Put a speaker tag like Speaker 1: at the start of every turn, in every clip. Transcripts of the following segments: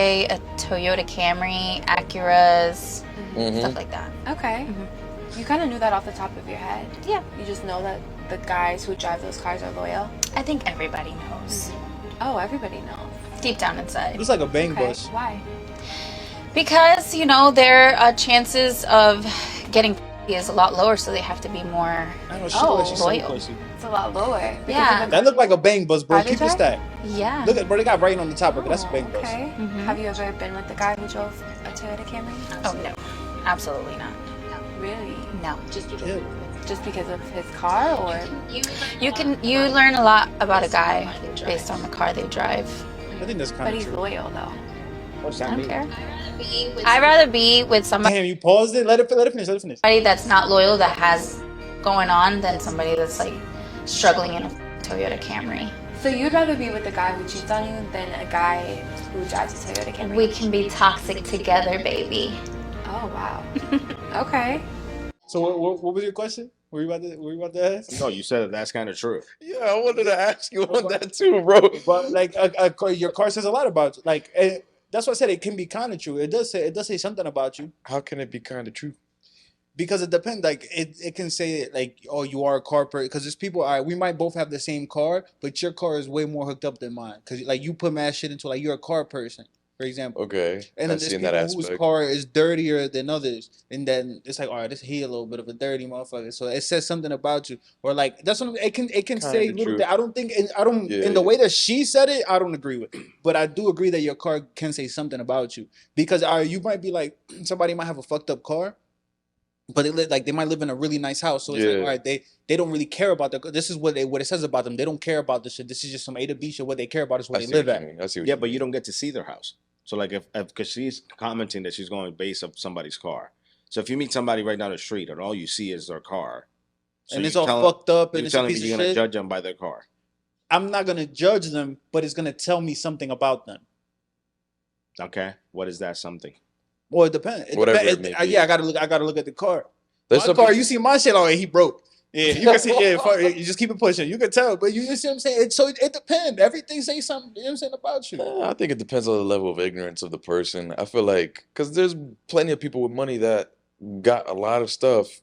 Speaker 1: a Toyota Camry, Acuras, stuff like that.
Speaker 2: Okay. You kind of knew that off the top of your head.
Speaker 1: Yeah.
Speaker 2: You just know that the guys who drive those cars are loyal.
Speaker 1: I think everybody knows.
Speaker 2: Oh, everybody knows.
Speaker 1: Deep down inside.
Speaker 3: It's like a bang bus.
Speaker 2: Why?
Speaker 1: Because, you know, their chances of getting is a lot lower, so they have to be more
Speaker 3: I know, she's so
Speaker 1: loyal.
Speaker 3: pussy.
Speaker 2: It's a lot lower. because
Speaker 1: Yeah.
Speaker 2: of the-
Speaker 3: That looked like a bang bus, bro.
Speaker 2: Are they
Speaker 3: Keep it
Speaker 2: dark?
Speaker 3: stacked.
Speaker 1: Yeah.
Speaker 3: Look at, bro, they got rain on the top of it. That's a bang bus.
Speaker 2: Okay. Have you ever been with the guy who drove a Toyota Camry?
Speaker 1: Oh, no. Absolutely not.
Speaker 2: Really?
Speaker 1: No.
Speaker 3: Yeah.
Speaker 2: Just because of his car, or?
Speaker 1: You learn a lot about a guy based on the car they drive.
Speaker 3: I think that's kind
Speaker 2: But
Speaker 3: of
Speaker 2: he's
Speaker 3: true.
Speaker 2: loyal though.
Speaker 3: What's
Speaker 1: I
Speaker 3: that
Speaker 1: don't
Speaker 3: mean?
Speaker 1: care. I'd rather be with somebody
Speaker 3: Damn, you paused it? Let it finish. Let it finish.
Speaker 1: that's not loyal, that has going on, than somebody that's like struggling in a Toyota Camry.
Speaker 2: So you'd rather be with a guy who cheats on you than a guy who drives a Toyota Camry?
Speaker 1: We can be toxic together, baby.
Speaker 2: Oh wow. Okay.
Speaker 3: So what was your question? Were you about to ask?
Speaker 4: No, you said that's kind of true.
Speaker 5: Yeah, I wanted to ask you on that too, bro.
Speaker 3: But like your car says a lot about you. Like that's what I said. It can be kind of true. It does say something about you
Speaker 5: How can it be kind of true?
Speaker 3: because it depends. Like it can say like, oh, you are a car person. Because there's people. All right, we might both have the same car, but your car is way more hooked up than mine. Because like you put mad shit into, like, you're a car person, for example.
Speaker 5: Okay,
Speaker 3: And then
Speaker 5: I
Speaker 3: there's
Speaker 5: see in
Speaker 3: people
Speaker 5: that
Speaker 3: whose
Speaker 5: aspect.
Speaker 3: car is dirtier than others, and then it's like, all right, this he a little bit of a dirty motherfucker. So it says something about you, or like that's what it can say.
Speaker 5: Kinda
Speaker 3: Little
Speaker 5: true.
Speaker 3: I don't think, I don't
Speaker 5: Yeah,
Speaker 3: in the
Speaker 5: yeah.
Speaker 3: way that she said it, I don't agree with. But I do agree that your car can say something about you because you might be like somebody might have a fucked up car, but they might live in a really nice house. So it's like,
Speaker 5: Yeah.
Speaker 3: all right, they don't really care about this is what it says about them. They don't care about this shit. This is just some A to B shit. What they care about is where
Speaker 5: I
Speaker 3: they
Speaker 5: see
Speaker 3: live
Speaker 5: what
Speaker 3: at.
Speaker 5: you mean. I see what
Speaker 4: Yeah,
Speaker 5: you
Speaker 4: but
Speaker 5: mean.
Speaker 4: you don't get to see their house. So like if because she's commenting that she's going based of somebody's car. So if you meet somebody right down the street and all you see is their car, so
Speaker 3: And it's
Speaker 4: you
Speaker 3: all
Speaker 4: tell-
Speaker 3: fucked up and
Speaker 4: you're
Speaker 3: it's a
Speaker 4: telling me
Speaker 3: piece of
Speaker 4: you're gonna
Speaker 3: shit.
Speaker 4: judge them by their car.
Speaker 3: I'm not gonna judge them, but it's gonna tell me something about them.
Speaker 4: Okay, what is that something?
Speaker 3: Well, it depends.
Speaker 5: Whatever it may be.
Speaker 3: Yeah, I gotta look at the car.
Speaker 5: There's
Speaker 3: My
Speaker 5: some
Speaker 3: car,
Speaker 5: peop-
Speaker 3: you see my shit. Oh, he broke. Yeah, you can see. Yeah, fuck, you just keep it pushing. You can tell, but you see what I'm saying. It depends. Everything say something. You know what I'm saying about you.
Speaker 5: I think it depends on the level of ignorance of the person. I feel like because there's plenty of people with money that got a lot of stuff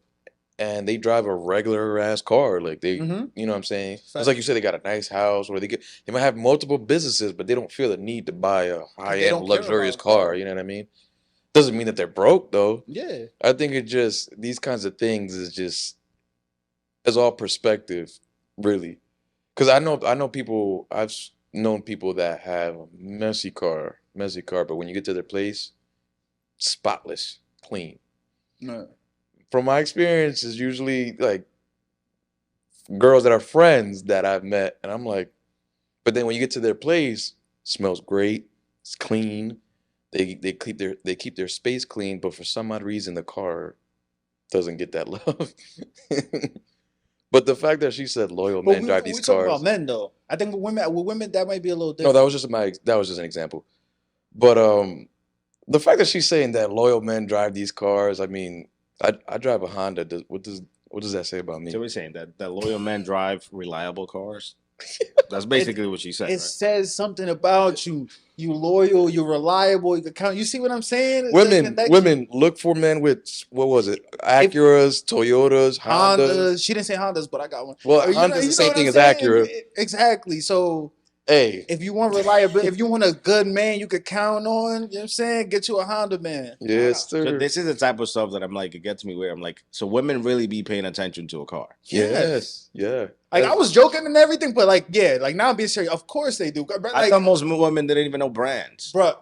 Speaker 5: and they drive a regular ass car. Like they,
Speaker 3: Mhm.
Speaker 5: you know what I'm saying?
Speaker 3: Fact.
Speaker 5: It's like you said, they got a nice house or they might have multiple businesses, but they don't feel the need to buy a high
Speaker 3: don't
Speaker 5: end
Speaker 3: care
Speaker 5: luxurious
Speaker 3: about
Speaker 5: car.
Speaker 3: car.
Speaker 5: You know what I mean? Doesn't mean that they're broke though.
Speaker 3: Yeah.
Speaker 5: I think it just these kinds of things is just it's all perspective, really. Because I know people. Known people that have a messy car, but when you get to their place, spotless, clean.
Speaker 3: No.
Speaker 5: From my experience, is usually like girls that are friends that I've met, and I'm like, but then when you get to their place, smells great, it's clean. They keep their space clean, but for some odd reason, the car doesn't get that love. But the fact that she said loyal
Speaker 3: But
Speaker 5: men drive
Speaker 3: we
Speaker 5: these
Speaker 3: talking
Speaker 5: cars.
Speaker 3: about men though. I think with women that might be a little
Speaker 5: No,
Speaker 3: different.
Speaker 5: that was just an example. But the fact that she's saying that loyal men drive these cars, I mean, I drive a Honda. What does that say about me?
Speaker 4: So we're saying that loyal men drive reliable cars. That's basically what she said.
Speaker 3: It
Speaker 4: Right?
Speaker 3: says something about you. You loyal. You're reliable. You can count. You see what I'm saying? It's like
Speaker 5: Women
Speaker 3: connection.
Speaker 5: women look for men with what was it? Acuras, Toyotas, Hondas.
Speaker 3: Hondas. She didn't say Hondas, but I got one.
Speaker 5: Well,
Speaker 3: You know-
Speaker 5: Honda's
Speaker 3: you
Speaker 5: the
Speaker 3: know
Speaker 5: same
Speaker 3: what
Speaker 5: thing
Speaker 3: I'm
Speaker 5: as
Speaker 3: saying?
Speaker 5: Acura.
Speaker 3: Exactly. So
Speaker 5: Hey,
Speaker 3: if you want reliability, if you want a good man you could count on, you know what I'm saying? Get you a Honda man.
Speaker 5: yes,
Speaker 4: So
Speaker 5: sir.
Speaker 4: this is the type of stuff that I'm like, it gets me weird. I'm like, so women really be paying attention to a car.
Speaker 5: Yes, yeah.
Speaker 3: Like I was joking and everything, but like yeah, like now I'm being serious. Of course they do. But,
Speaker 4: I
Speaker 3: like,
Speaker 4: thought most women didn't even know brands.
Speaker 3: bro,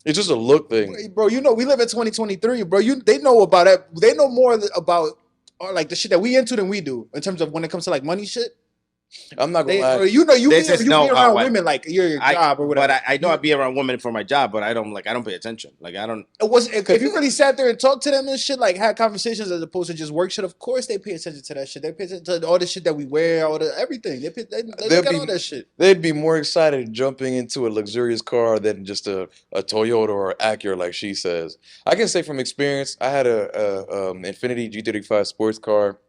Speaker 5: It's just a look thing.
Speaker 3: bro, you know we live in 2023, bro. They know about it. They know more about like the shit that we into than we do in terms of when it comes to like money shit.
Speaker 5: I'm not gonna
Speaker 3: They,
Speaker 5: lie.
Speaker 3: or you know, you
Speaker 4: This
Speaker 3: be
Speaker 4: is no,
Speaker 3: around
Speaker 4: what-
Speaker 3: women like your job or whatever.
Speaker 4: But I know I'd be around women for my job, but I don't pay attention. Like I don't.
Speaker 3: It was if you really sat there and talked to them and shit, like had conversations as opposed to just work shit. Of course, they pay attention to that shit. They pay attention to all the shit that we wear, all the everything. They look at all that shit.
Speaker 5: They'd be more excited jumping into a luxurious car than just a Toyota or Acura, like she says. I can say from experience, I had a Infiniti G35 sports car,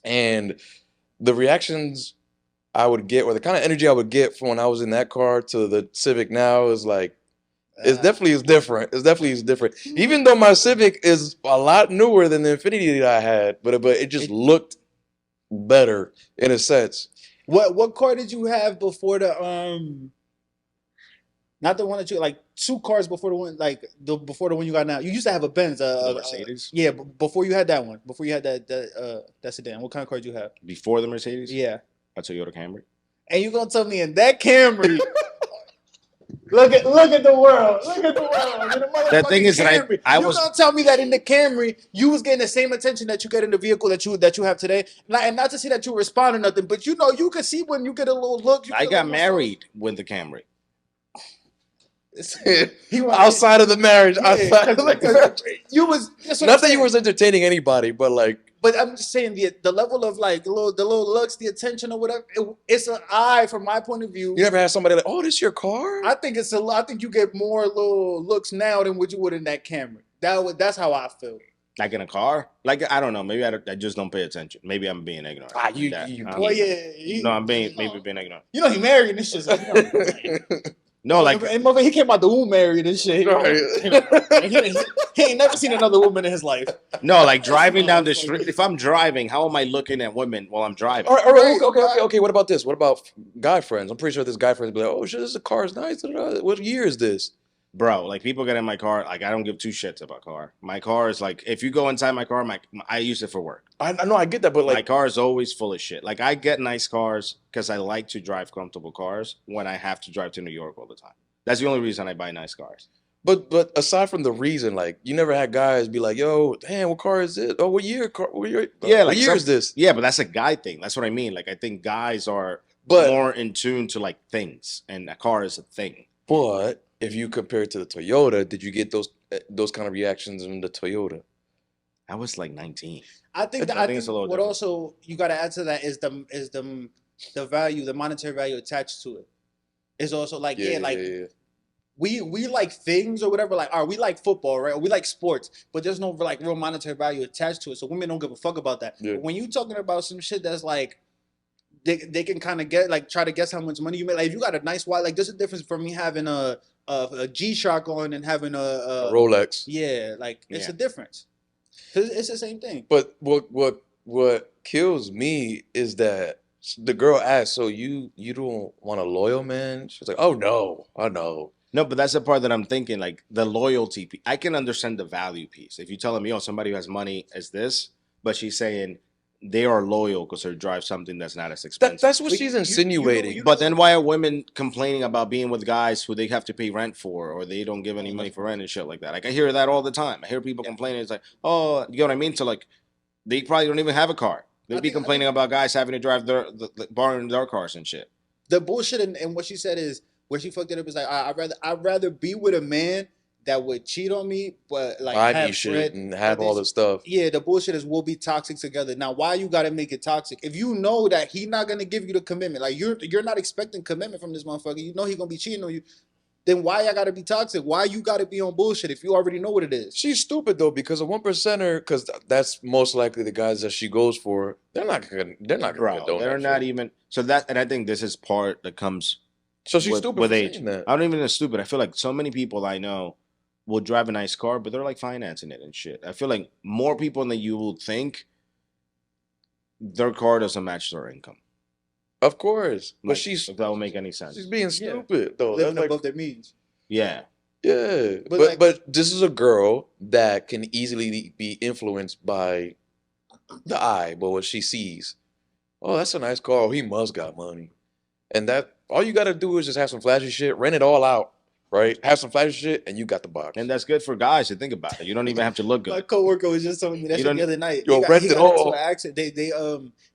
Speaker 5: and the reactions I would get, or the kind of energy I would get from when I was in that car to the Civic now is like It's definitely is different. It's definitely is different. Even though my Civic is a lot newer than the Infinity that I had, but it just looked better in a sense.
Speaker 3: What car did you have before the not the one that you like 2 cars before the one like the before the one you got now? You used to have a Benz,
Speaker 4: The Mercedes?
Speaker 3: yeah, before you had that one, before you had that sedan. What kind of car did you have?
Speaker 4: Before the Mercedes?
Speaker 3: Yeah,
Speaker 4: A Toyota Camry.
Speaker 3: and you gonna tell me in that Camry? Look at the world. Look at the world. In the
Speaker 4: The thing is that
Speaker 3: Camry.
Speaker 4: I
Speaker 3: You
Speaker 4: was
Speaker 3: gonna tell me that in the Camry you was getting the same attention that you get in the vehicle that you have today? And not to say that you respond to nothing, but you know you can see when you get a little look.
Speaker 4: I got married with the Camry.
Speaker 3: He was
Speaker 5: Outside of the marriage, outside of the marriage.
Speaker 3: you was
Speaker 5: Not that you was entertaining anybody, but like,
Speaker 3: But I'm just saying the level of like the little looks, the attention or whatever. It's an eye from my point of view.
Speaker 5: you never had somebody like, oh, this your car?
Speaker 3: I think I think you get more little looks now than what you would in that Camry. That's how I feel.
Speaker 4: Like in a car? Like, I don't know. Maybe I just don't pay attention. Maybe I'm being ignorant.
Speaker 5: Ah,
Speaker 4: Like that. I don't
Speaker 3: Well,
Speaker 4: know.
Speaker 3: yeah.
Speaker 4: No, I'm being ignorant.
Speaker 3: You know he married and this shit. So,
Speaker 4: No, like
Speaker 3: he came out the womb married and shit. He ain't never seen another woman in his life.
Speaker 4: no, like driving down the street. If I'm driving, how am I looking at women while I'm driving?
Speaker 5: All right, okay. What about this? What about guy friends? I'm pretty sure this guy friends be like, oh shit, this car is nice. What year is this?
Speaker 4: Bro, like people get in my car, like I don't give two shits about car. My car is like, if you go inside my car, I use it for work.
Speaker 5: I know, I get that, but
Speaker 4: My
Speaker 5: like,
Speaker 4: car is always full of shit. Like I get nice cars because I like to drive comfortable cars when I have to drive to New York all the time. That's the only reason I buy nice cars.
Speaker 5: but aside from the reason, like, you never had guys be like, yo, damn, what car is it? Oh, what year car? What year,
Speaker 4: Yeah,
Speaker 5: what
Speaker 4: like
Speaker 5: year is this?
Speaker 4: Yeah, but that's a guy thing. That's what I mean. Like I think guys are
Speaker 5: But
Speaker 4: more in tune to like things, and a car is a thing.
Speaker 5: but if you compare it to the Toyota, did you get those kind of reactions in the Toyota?
Speaker 4: I was like 19.
Speaker 3: I think
Speaker 4: I think it's a little
Speaker 3: what
Speaker 4: different.
Speaker 3: also you got to add to that is the value, the monetary value attached to it. Is also like
Speaker 5: Yeah.
Speaker 3: we like things or whatever, like, all right, we like football, right? Or we like sports, but there's no like real monetary value attached to it. So women don't give a fuck about that.
Speaker 5: Yeah.
Speaker 3: But when you talking about some shit that's like they can kind of get like try to guess how much money you make. Like if you got a nice watch, like there's a difference from me having a G-Shock on and having
Speaker 5: A Rolex.
Speaker 3: yeah, like it's
Speaker 4: Yeah.
Speaker 3: a difference. 'Cause it's the same thing.
Speaker 5: But what kills me is that the girl asked, so you don't want a loyal man? She's like, oh no, I know.
Speaker 4: No, but that's the part that I'm thinking, like the loyalty. I can understand the value piece. If you tell me, oh, somebody who has money is this, but she's saying they are loyal because they drive something that's not as expensive.
Speaker 5: That's what
Speaker 3: But
Speaker 5: she's
Speaker 3: you-
Speaker 5: insinuating.
Speaker 4: But then why are women complaining about being with guys who they have to pay rent for, or they don't give any money for rent and shit like that? Like I hear that all the time. I hear people complaining. It's like, oh, you know what I mean? So like, they probably don't even have a car. They'd be complaining about guys having to drive borrowing their cars and shit.
Speaker 3: The bullshit and what she said is where she fucked it up is like I'd rather be with a man that would cheat on me, but like
Speaker 5: I
Speaker 3: have
Speaker 5: need shit
Speaker 3: bread,
Speaker 5: and have
Speaker 3: but
Speaker 5: all
Speaker 3: this-
Speaker 5: this stuff.
Speaker 3: Yeah, the bullshit is we'll be toxic together. Now, why you gotta make it toxic? If you know that he not gonna give you the commitment, like you're not expecting commitment from this motherfucker, you know he gonna be cheating on you. Then why y'all gotta be toxic? Why you gotta be on bullshit if you already know what it is?
Speaker 5: She's stupid though, because a 1%er, because that's most likely the guys that she goes for. They're not gonna
Speaker 4: Bro,
Speaker 5: condone
Speaker 4: they're
Speaker 5: that
Speaker 4: not
Speaker 5: shit.
Speaker 4: even. So that, and I think this is part that comes
Speaker 5: So she's
Speaker 4: with,
Speaker 5: stupid
Speaker 4: with
Speaker 5: for
Speaker 4: age.
Speaker 5: saying that.
Speaker 4: I don't even know stupid. I feel like so many people I know will drive a nice car, but they're like financing it and shit. I feel like more people than you would think, their car doesn't match their income.
Speaker 5: Of course, but
Speaker 4: Like,
Speaker 5: she's
Speaker 4: if that will make any sense.
Speaker 5: being stupid though.
Speaker 3: Living
Speaker 5: That's like,
Speaker 3: above their means.
Speaker 4: Yeah.
Speaker 5: yeah,
Speaker 3: But
Speaker 5: but
Speaker 3: like-
Speaker 5: this is a girl that can easily be influenced by the eye, but what she sees. Oh, that's a nice car. Oh, he must got money, and that all you got to do is just have some flashy shit, rent it all out, right? Have some flashy shit, and you got the box.
Speaker 4: And that's good for guys to think about it. You don't even have to look
Speaker 3: My
Speaker 4: good.
Speaker 3: coworker was just telling me that
Speaker 4: You
Speaker 3: shit
Speaker 4: don't-
Speaker 3: the other night.
Speaker 5: Yo,
Speaker 3: He
Speaker 5: rent it
Speaker 3: got
Speaker 5: all.
Speaker 3: into an accident.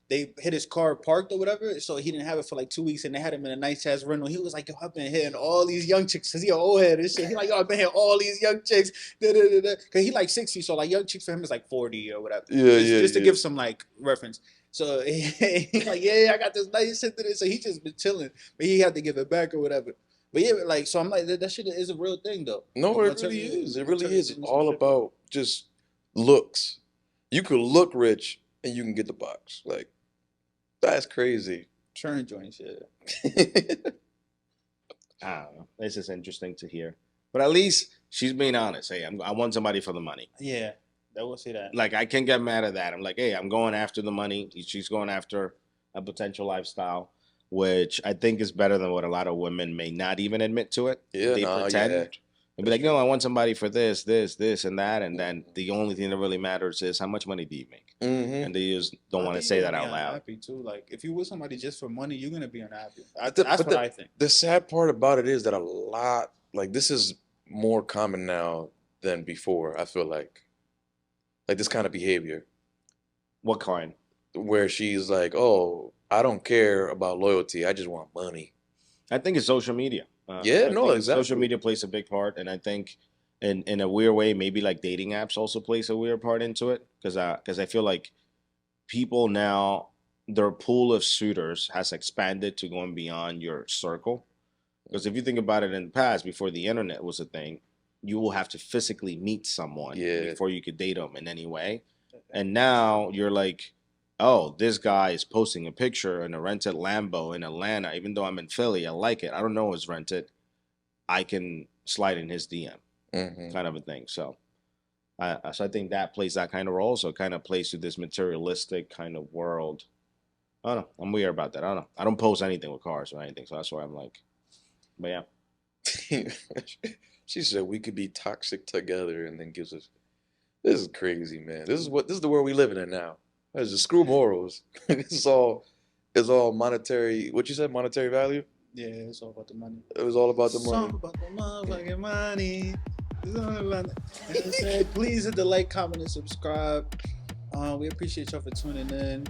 Speaker 3: They hit his car parked or whatever, so he didn't have it for like 2 weeks, and they had him in a nice ass rental. He was like, "Yo, I've been hitting all these young chicks, cause he an old head and shit." He like, "Yo, I've been hitting all these young chicks." Cause he like 60, so like young chicks for him is like 40 or whatever. Just to give some like reference. So he's like, "Yeah, I got this nice shit to this." So he just been chilling, but he had to give it back or whatever. But yeah, like, so I'm like, that shit is a real thing though.
Speaker 5: No, it really is. It really is. It's all about just looks. You could look rich and you can get the box. Like, that's crazy.
Speaker 3: churn joint shit.
Speaker 4: I don't know. This is interesting to hear. But at least she's being honest. Hey, I want somebody for the money.
Speaker 3: Yeah, I will say that.
Speaker 4: Like I can't get mad at that. I'm like, hey, I'm going after the money. She's going after a potential lifestyle, which I think is better than what a lot of women may not even admit to it.
Speaker 5: Yeah,
Speaker 4: They
Speaker 5: nah,
Speaker 4: pretend.
Speaker 5: yeah.
Speaker 4: And be like, no, I want somebody for this, and that, and then the only thing that really matters is how much money do you make,
Speaker 5: Mm-hmm.
Speaker 4: and they just don't
Speaker 3: I
Speaker 4: want to
Speaker 3: think
Speaker 4: say
Speaker 3: you're
Speaker 4: that
Speaker 3: gonna
Speaker 4: out
Speaker 3: be
Speaker 4: loud.
Speaker 3: unhappy too. Like if you with somebody just for money, you're gonna be unhappy.
Speaker 5: But
Speaker 3: That's what I think.
Speaker 5: The sad part about it is that a lot, like this is more common now than before. I feel like this kind of behavior
Speaker 4: What kind?
Speaker 5: where she's like, "Oh, I don't care about loyalty. I just want money."
Speaker 4: I think it's social media.
Speaker 5: Yeah,
Speaker 4: I
Speaker 5: no,
Speaker 4: think
Speaker 5: exactly.
Speaker 4: social media plays a big part, and I think in a weird way, maybe like dating apps also plays a weird part into it because I feel like people now their pool of suitors has expanded to going beyond your circle. Because if you think about it in the past, before the internet was a thing, you will have to physically meet someone
Speaker 5: Yeah.
Speaker 4: before you could date them in any way. And now you're like, oh, this guy is posting a picture in a rented Lambo in Atlanta, even though I'm in Philly. I like it. I don't know it's rented. I can slide in his DM,
Speaker 5: Mm-hmm.
Speaker 4: kind of a thing. So I think that plays that kind of role. So it kind of plays to this materialistic kind of world. I don't know. I'm weird about that. I don't know. I don't post anything with cars or anything. So that's why I'm like, but yeah.
Speaker 5: She said we could be toxic together, and then gives us. This is crazy, man. This is the world we living in now. This is screw morals. It's all monetary. What you said, monetary value?
Speaker 3: Yeah, it's all about the money.
Speaker 5: It was all about the
Speaker 3: It's all
Speaker 5: money.
Speaker 3: about the motherfucking money. It's all about the- You know what I'm saying? Please hit the like, comment, and subscribe. We appreciate y'all for tuning in.